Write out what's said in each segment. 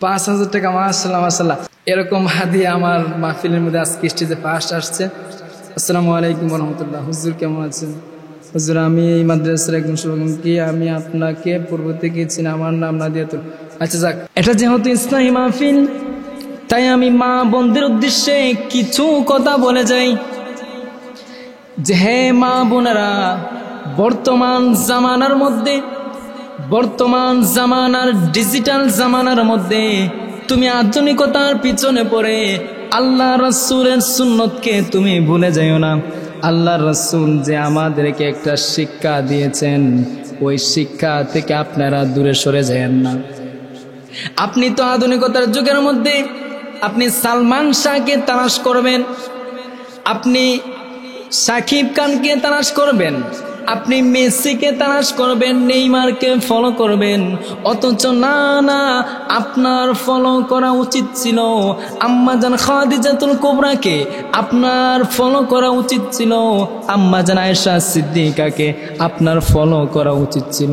5,000 টাকা, মাশাআল্লাহ মাশাআল্লাহ। এরকম হাদিয়া আমার মাহফিলের মধ্যে আজকে স্টেজে ফার্স্ট আসছে। আসসালামু আলাইকুম ওয়া রাহমাতুল্লাহ। হুজুর কেমন আছেন? হুজুর, আমি এই মাদ্রাসার একজন শুভাকাঙ্ক্ষী, আমি আপনাকে পূর্ব থেকে চিনি, আমার নাম নাদিয়াতুল। আচ্ছা যাক, এটা যেহেতু ইসলামী মাহফিল, তাই আমি মা বোনদের উদ্দেশ্যে কিছু কথা বলে যাই যে হে মা বোনেরা, বর্তমান জামানার ডিজিটাল জামানার মধ্যে তুমি আধুনিকতার পিছনে পড়ে আল্লাহ রাসূলের সুন্নতকে তুমি ভুলে যাইও না। আল্লাহ রাসূল যে আমাদেরকে একটা শিক্ষা দিয়েছেন, ওই শিক্ষা থেকে আপনারা দূরে সরে যায়েন না। আপনি তো আধুনিকতার যুগের মধ্যে আপনি সালমান শাহকে তালাশ করবেন, আপনি সাকিব খানকে তালাশ করবেন, আপনি মেসিকে তালাশ করবেন, নেইমারকে ফলো করবেন। অথচ না, আপনার ফলো করা উচিত ছিল আম্মাজান খাদিজাতুল কুবরাকে, আপনার ফলো করা উচিত ছিল আম্মাজান আয়েশা সিদ্দিকাকে, আপনার ফলো করা উচিত ছিল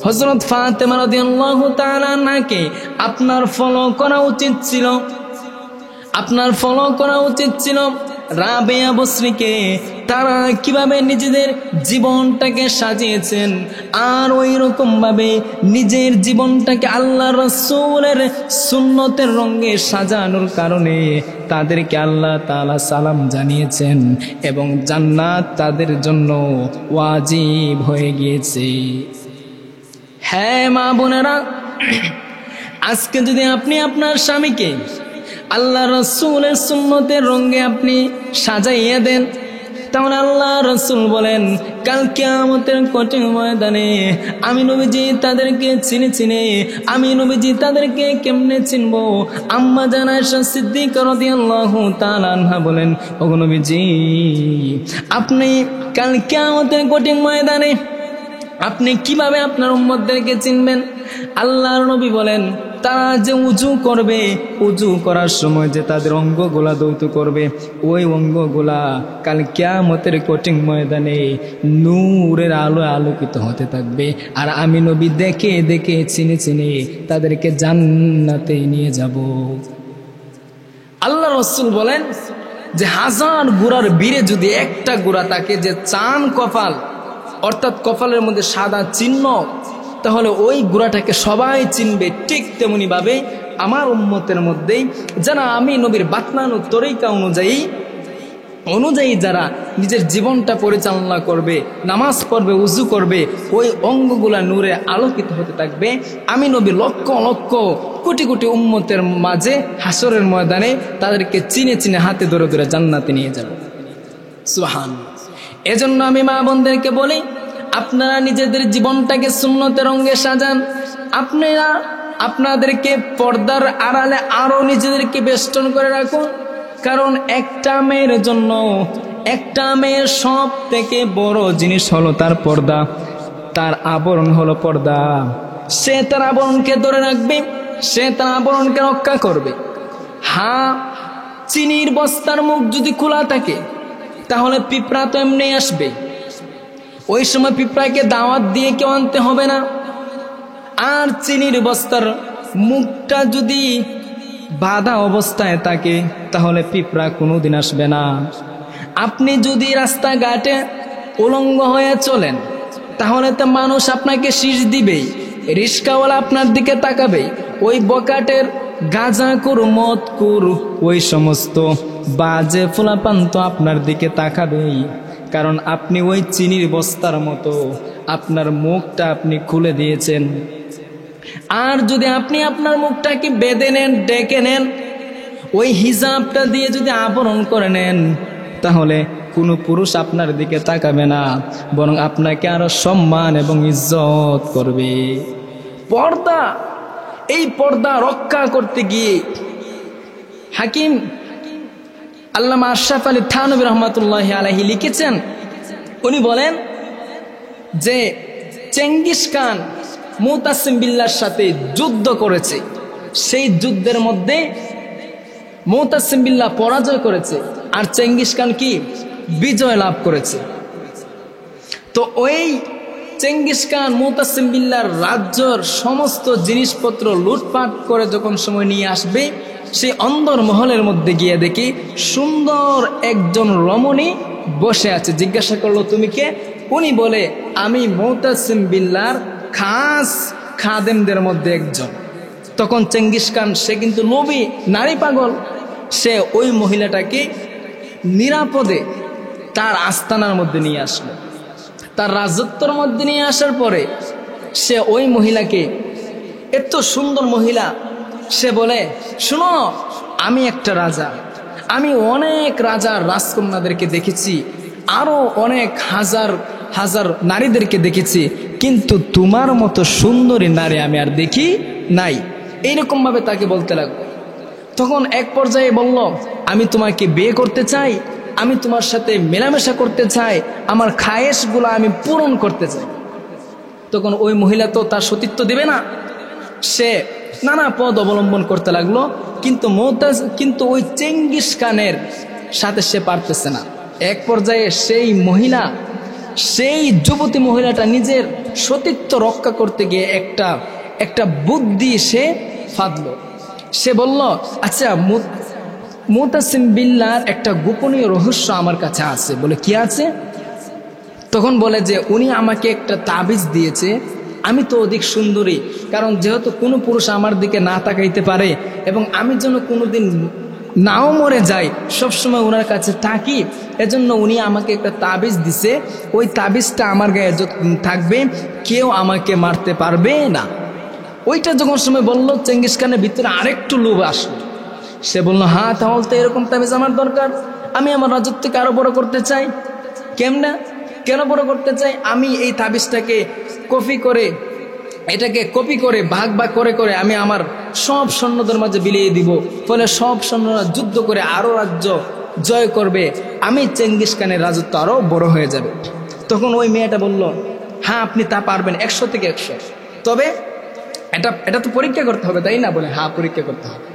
হযরত ফাতেমা রাদিয়াল্লাহু তাআলা আনহাকে, আপনার ফলো করা উচিত ছিল রাবেয়া বসরিকে। তারা কিভাবে নিজেদের জীবনটাকে সাজিয়েছেন, আর ওই রকম ভাবে নিজের জীবনটাকে আল্লাহ রাসূলের সুন্নতের রঙে সাজানোর কারণে তাদেরকে আল্লাহ তাআলা সালাম জানিয়েছেন এবং জান্নাত তাদের জন্য ওয়াজিব হয়ে গিয়েছে। হ্যাঁ মা বোনেরা, আজকে যদি আপনি আপনার স্বামীকে আল্লাহ রাসূলের সুন্নতের রঙে আপনি সাজাইয়া দেন, তাহলে আল্লাহ রাসূল বলেন কাল কিয়ামতের কঠিন ময়দানে আমি নবীজি তাদেরকে চিনে আমি নবীজি তাদেরকে কেমনে চিনবো? আম্মা জান আয়েশা সিদ্দিকা রাদিয়াল্লাহু তাআলা আনহা বলেন, ওগো নবীজি, আপনি কাল কিয়ামতের কঠিন ময়দানে আপনি কিভাবে আপনার উম্মতদেরকে চিনবেন? আল্লাহর নবী বলেন, তারা যে উজু করবে, উজু করার সময় যে তাদের অঙ্গগুলা দৌত করবে, ওই অঙ্গগুলা কাল কিয়ামতের কঠিন ময়দানে নূরের আলো আলোকিত হতে থাকবে। আর আমি নবী দেখে চিনে তাদেরকে জান্নাতে নিয়ে যাব। আল্লাহ রাসূল বলেন যে 1000 গুড়ার বীরে যদি একটা গুড়া থাকে যে চান কপাল, অর্থাৎ কপালের মধ্যে সাদা চিহ্ন, তাহলে ওই গুড়াটাকে সবাই চিনবে। ঠিক তেমনি ভাবে আমার উম্মতের মধ্যেই যারা আমি নবীর বাতনানো তরিকা অনুযায়ী যারা নিজের জীবনটা পরিচালনা করবে, নামাজ পড়বে, উজু করবে, ওই অঙ্গগুলা নূরে আলোকিত হতে থাকবে। আমি নবী লক্ষ লক্ষ কোটি কোটি উম্মতের মাঝে হাসরের ময়দানে তাদেরকে চিনে হাতে ধরে জান্নাতে নিয়ে যাব। সুবহানাল্লাহ। এজন্য আমি মা বোনদেরকে বলি, আপনারা নিজেদের জীবনটাকে সুন্নতের রঙে সাজান। আপনারা আপনাদেরকে পর্দার আড়ালে আরো নিজেদেরকে বেষ্টন করে রাখুন। কারণ একটা মেয়ের সব থেকে বড় জিনিস হলো তার পর্দা, তার আবরণ হলো পর্দা। সে তার আবরণকে ধরে রাখবে, সে তার আবরণকে রক্ষা করবে। হ্যাঁ, চিনির বস্তার মুখ যদি খোলা থাকে তাহলে পিঁপড়া তো এমনি আসবে, ওই সময় পিঁপড়াকে দাওয়াত দিয়ে কেউ আনতে হবে না। আর চিনির বস্তার মুখটা যদি বাঁধা অবস্থায় থাকে তাহলে পিঁপড়া কোনোদিন আসবে না। আপনি যদি রাস্তাঘাটে উলঙ্গ হয়ে চলেন তাহলে তো মানুষ আপনাকে শীষ দিবেই, রিস্কাওয়ালা আপনার দিকে তাকাবে, ওই বকাটের গাঁজাখোর মদখোর ওই সমস্ত বাজে ফুলাপান তো আপনার দিকে তাকাবেই। কারণ আপনি ওই চিনির বস্তার মতো আপনার মুখটা আপনি খুলে দিয়েছেন। আর যদি আপনি আপনার মুখটাকে বেঁধে নেন, ডেকে নেন, ওই হিজাবটা দিয়ে যদি আবরণ করে নেন, তাহলে কোনো পুরুষ আপনার দিকে তাকাবে না, বরং আপনাকে আরো সম্মান এবং ইজ্জত করবে। পর্দা, এই পর্দা রক্ষা করতে গিয়ে হাকিম আল্লামা আশরাফ আলী থানভী রহমাতুল্লাহি আলাইহি লিখেছেন, উনি বলেন যে চেঙ্গিস খান মুতাসিম বিল্লাহর সাথে যুদ্ধ করেছে, সেই যুদ্ধের মধ্যে মুতাসিম বিল্লাহ পরাজয় করেছে আর চেঙ্গিস খান কি বিজয় লাভ করেছে। তো ওই চেঙ্গিস খান মুতাসিম বিল্লাহর রাজ্যর সমস্ত জিনিসপত্র লুটপাট করে যখন সময় নিয়ে আসবে, সেই অন্দর মহলের মধ্যে গিয়ে দেখি সুন্দর একজন রমণী বসে আছে। জিজ্ঞাসা করলো, তুমি কে? উনি বলে, আমি মুতাসিম বিল্লাহর খাস খাদেমদের মধ্যে একজন। তখন চেঙ্গিস খান, সে কিন্তু লোভী নারী পাগল, সে ওই মহিলাটাকে নিরাপদে তার আস্তানার মধ্যে নিয়ে আসলো। তার রাজত্বর মধ্যে নিয়ে আসার পরে সে ওই মহিলাকে, এত সুন্দর মহিলা, সে বলে, শুনো, আমি একটা রাজা, আমি অনেক রাজার রাজকন্যাদেরকে দেখেছি, আরো অনেক হাজার হাজার নারীদেরকে দেখেছি, কিন্তু তোমার মতো সুন্দরী নারী আমি আর দেখি নাই। এইরকম ভাবে তাকে বলতে লাগলো। তখন এক পর্যায়ে বলল, আমি তোমাকে বিয়ে করতে চাই, আমি তোমার সাথে মেলামেশা করতে চাই, আমার খায়েশগুলো আমি পূরণ করতে চাই। তখন ওই মহিলা তো তার সতীত্ব দিবে না, সে নানা পদ অবলম্বন করতে লাগলো, কিন্তু ওই চেঙ্গিস খানের সাথে সে পারতেছে না। এক পর্যায়ে সেই যুবতী মহিলাটা নিজের সতীত্ব রক্ষা করতে গিয়ে একটা বুদ্ধি সে ফাঁদল। সে বলল, আচ্ছা, মুতাসিম বিল্লাহর একটা গোপনীয় রহস্য আমার কাছে আছে। বলে, কি আছে? তখন বলে যে, উনি আমাকে একটা তাবিজ দিয়েছে, আমি তো অধিক সুন্দরী, কারণ যেহেতু কোনো পুরুষ আমার দিকে না তাকাইতে পারে এবং আমি যেন কোনোদিন নাও মরে যাই, সবসময় ওনার কাছে থাকি, এজন্য উনি আমাকে একটা তাবিজ দিছে। ওই তাবিজটা আমার গায়ে থাকবে, কেউ আমাকে মারতে পারবে না। ওইটা যখন সময় বলল, চেঙ্গিস খানের ভিতরে আরেকটু লোভ আসলো। সে বলল, হ্যাঁ, তাহলে তো এরকম তাবিজ আমার দরকার, আমি আমার রাজত্বকে আরো বড় করতে চাই। কেন বড় করতে চাই? আমি এই তাবিজটাকে কপি করে ভাগ করে করে আমি আমার সব সৈন্যদের মাঝে বিলিয়ে দিব, ফলে সব সৈন্যরা যুদ্ধ করে আরো রাজ্য জয় করবে, আমি চেঙ্গিস খানের রাজত্ব আরো বড় হয়ে যাবে। তখন ওই মেয়েটা বলল, হ্যাঁ, আপনি তা পারবেন 100 থেকে 100, তবে এটা তো পরীক্ষা করতে হবে, তাই না? বলে, হ্যাঁ, পরীক্ষা করতে হবে।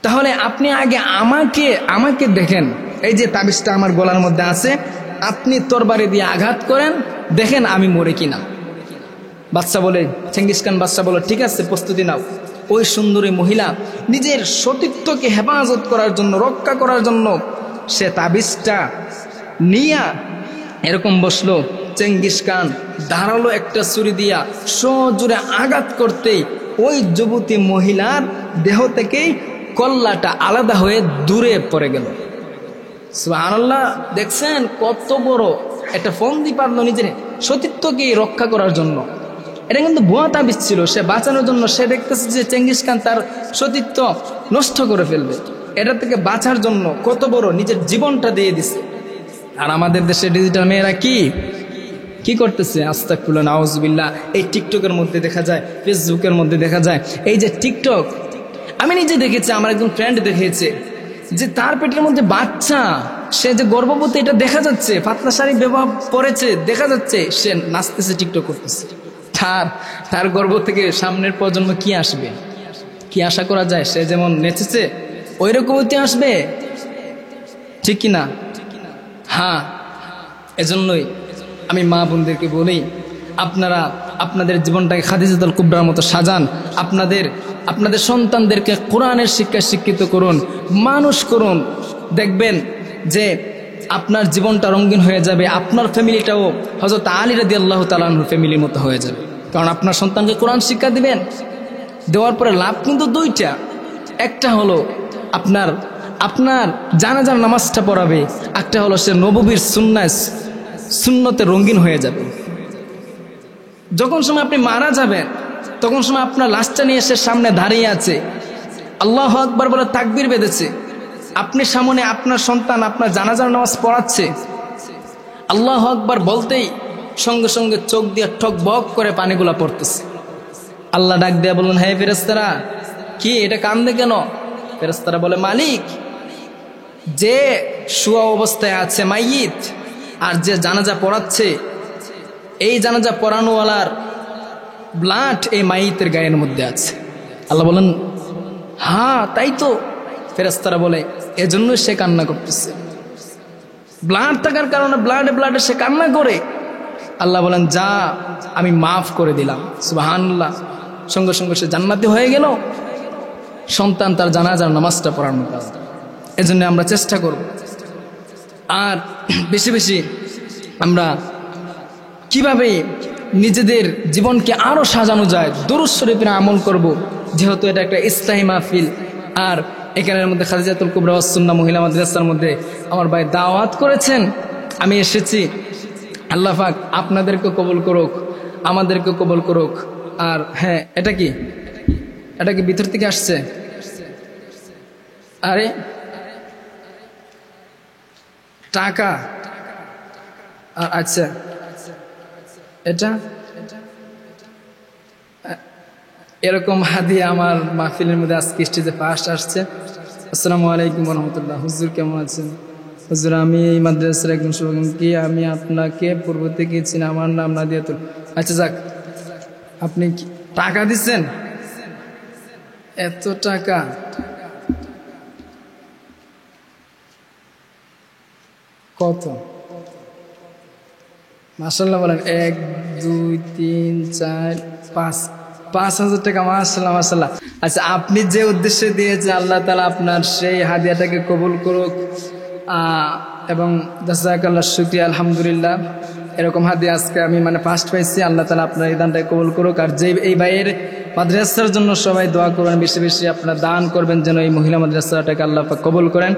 তাহলে আপনি আগে আমাকে দেখেন, এই যে তাবিজটা আমার গলার মধ্যে আছে, আপনি তরবারি দিয়ে আঘাত করেন, দেখেন আমি মরে কিনা। চেঙ্গিস খান বাদশা বলে, ঠিক আছে, প্রস্তুতি নাও। ওই সুন্দরী মহিলা নিজের সতীত্বকে হেফাজত করার জন্য, রক্ষা করার জন্য সে তাবিজটা নিয়া এরকম বসলো। চেঙ্গিস খান ধারালো একটা ছুরি দিয়া সজোরে আঘাত করতেই ওই যুবতী মহিলার দেহ থেকেই কল্লাটা আলাদা হয়ে দূরে পড়ে গেল। সুবহানাল্লাহ, দেখছেন কত বড় একটা ফন্দি পারলো নিজের সতীত্বকে রক্ষা করার জন্য। এটা কিন্তু ভুয়া তাবিজ ছিল, সে বাঁচানোর জন্য। সে দেখতেছে যে চেঙ্গিস খান তার সতীত্ব নষ্ট করে ফেলবে, এটা থেকে বাঁচার জন্য কত বড় নিজের জীবনটা দিয়ে দিছে। আর আমাদের দেশে ডিজিটাল মেয়েরা কি করতেছে? আস্তাগফিরুল্লাহ, নাউজুবিল্লাহ। এই টিকটকের মধ্যে দেখা যায়, ফেসবুকের মধ্যে দেখা যায়, এই যে টিকটক, আমি নিজে দেখেছি, আমার একজন ফ্রেন্ড দেখেছে যে তার পেটের মধ্যে বাচ্চা, সে যে গর্ভবতী এটা দেখা যাচ্ছে, পাতলা শাড়ি ব্যবহার করেছে দেখা যাচ্ছে, সে নাচতেছে, টিকটক করতেছে। তার গর্ভ থেকে সামনের প্রজন্ম কি আসবে? কি আশা করা যায়? সে যেমন নেচেছে ওই রকমই আসবে, ঠিক কিনা? হ্যাঁ, এজন্যই আমি মা বোনদেরকে বলি, আপনারা আপনাদের জীবনটাকে খাদিজাতুল কুবরার মতো সাজান, আপনাদের সন্তানদেরকে কোরআনের শিক্ষায় শিক্ষিত করুন, মানুষ করুন, দেখবেন যে আপনার জীবনটা রঙিন হয়ে যাবে, আপনার ফ্যামিলিটাও হযরত আলী রাদিয়াল্লাহু তাআলা আনহুর ফ্যামিলির মতো হয়ে যাবে। কারণ আপনার সন্তানকে কোরআন শিক্ষা দিবেন, দেওয়ার পরে লাভ কিন্তু দুইটা। একটা হলো আপনার জানাজার নামাজটা পড়াবে, একটা হলো সে নববীর সুন্নতে রঙিন হয়ে যাবে। যখন সময় আপনি মারা যাবেন, তখন সময় আপনার লাশটা নিয়ে সে সামনে দাঁড়িয়ে আছে, আল্লাহু আকবার বলে তাকবীর বেঁধেছে, আপনি সামনে আপনার সন্তান আপনার জানাজার নামাজ পড়াচ্ছে, আল্লাহু আকবার বলতেই সঙ্গে সঙ্গে চোখ দিয়ে টকবক করে পানিগুলা পড়তেছে। আল্লাহ ডাক দিয়ে বললেন, হে ফেরেশতারা, কি এটা কান্দে কেন? ফেরেশতারা বলে, মালিক, যে শুয়া অবস্থায় আছে মাইয়িত, আর যে জানাজা পড়াচ্ছে, এই জানাজা পড়ানোওয়ালার ব্লাড এই মাইয়িতের গায়ের মধ্যে আছে। আল্লাহ বলেন, হ্যাঁ তাই তো। ফেরেশতারা বলে, এজন্যই সে কান্না করতেছে, ব্লাড থাকার কারণে ব্লাডে সে কান্না করে। আল্লাহ বলেন যা আমি মাফ করে দিলাম, সুবহানাল্লাহ। সঙ্গে সঙ্গে সে জান্নাতি হয়ে গেল, সন্তান তার জানাজার নামাজটা পড়ানোর কাজ। এজন্য আমরা চেষ্টা করব। আর বেশি বেশি আমরা কিভাবে নিজেদের জীবনকে আরো সাজানো যায় দুরূদ শরীফের আমল করব, যেহেতু এটা একটা ইসলাহি মাহফিল। আর এখানের মধ্যে খাদিজাতুল কুবরা ওয়াস সুন্নাহ মহিলা মাদ্রাসার মধ্যে আমার ভাই দাওয়াত করেছেন, আমি এসেছি। আল্লাহ পাক আপনাদেরকে কবুল করুক, আমাদেরকে কবুল করুক। আর হ্যাঁ, এটা কি ভিতর থেকে আসছে? আরে টাকা, আর আচ্ছা এটা এরকম হাদিয়া আমার মাহফিলের মধ্যে আজকে স্টেজে ফার্স্ট আসছে। আসসালামু আলাইকুম ওয়া রাহমাতুল্লাহ। হুজুর কেমন আছেন? হুজুর আমি এই মাদ্রাসার একজন শুভাকাঙ্ক্ষী, আমি আপনাকে পূর্ব থেকে চিনি, আমার নাম নাদিয়াতুল। আচ্ছা যাক, আপনি কি টাকা দিচ্ছেন? এত টাকা কত? মাশাআল্লাহ বলেন 1 2 3 4 5 5,000 টাকা। মাশাআল্লাহ মাশাআল্লাহ। আচ্ছা, আপনি যে উদ্দেশ্যে দিয়েছেন আল্লাহ তাআলা আপনার সেই হাদিয়াটাকে কবুল করুক এবং জাযাকাল্লাহ, শুকরিয়া, আলহামদুলিল্লাহ। এরকম হাদিয়া আজকে আমি ফার্স্ট পাইছি। আল্লাহ তাআলা আপনার এই দানটাকে কবুল করুক। আর যে এই ভাইয়ের মাদ্রাসার জন্য সবাই দোয়া করবেন, বেশি বেশি আপনারা দান করবেন যেন এই মহিলা মাদ্রাসাটাকে আল্লাহ পাক কবুল করেন।